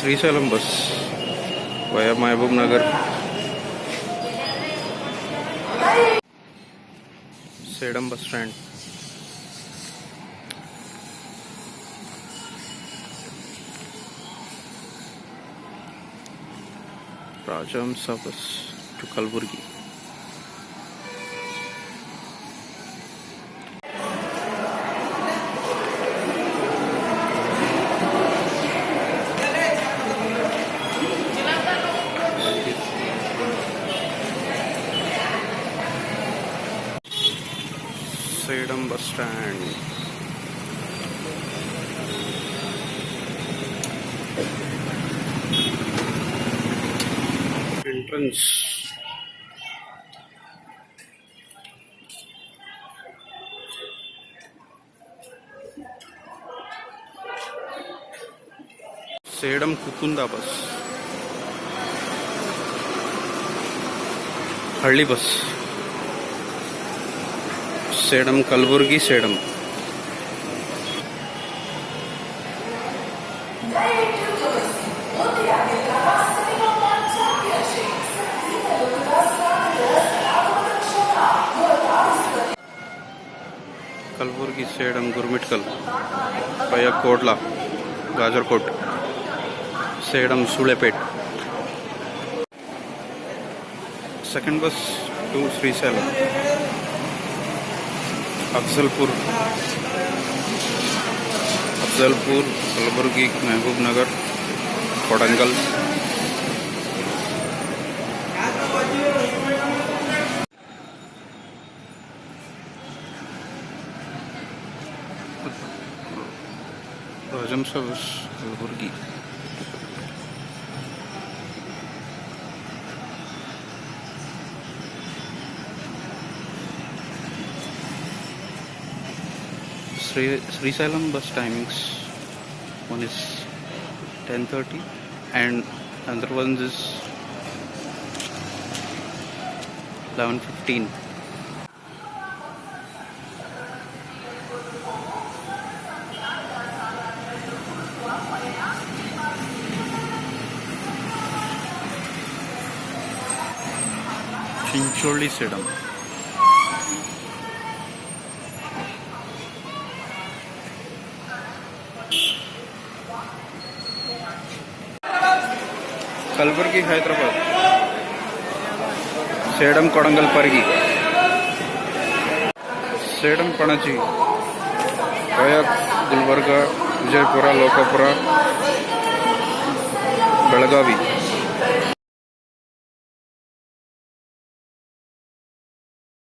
Srisailam bus via Mahbub Nagar, Sedam Bus Stand, Rajamsa bus to Kalburagi. Sedam Bus Stand. Entrance. Sedam Kukunda bus. Halli bus. Sedam Kalburagi Sedam. Kalburagi Sedam Gurmitkal via Kodla, Gajarkot, Sedam Sulepet. Second bus to Srisailam. Afzalpur, Kalburagi, Mahbub Nagar, Kodangal. Rajam service, Kalburagi. Srisailam bus timings, one is 10:30 and another one is 11:15. Chincholi Sedam. Kalburagi Hyderabad, Sedam Kodangal Parigi, Sedam Panaji via Gulbarga, Vijaypura, Lokapura, Belagavi.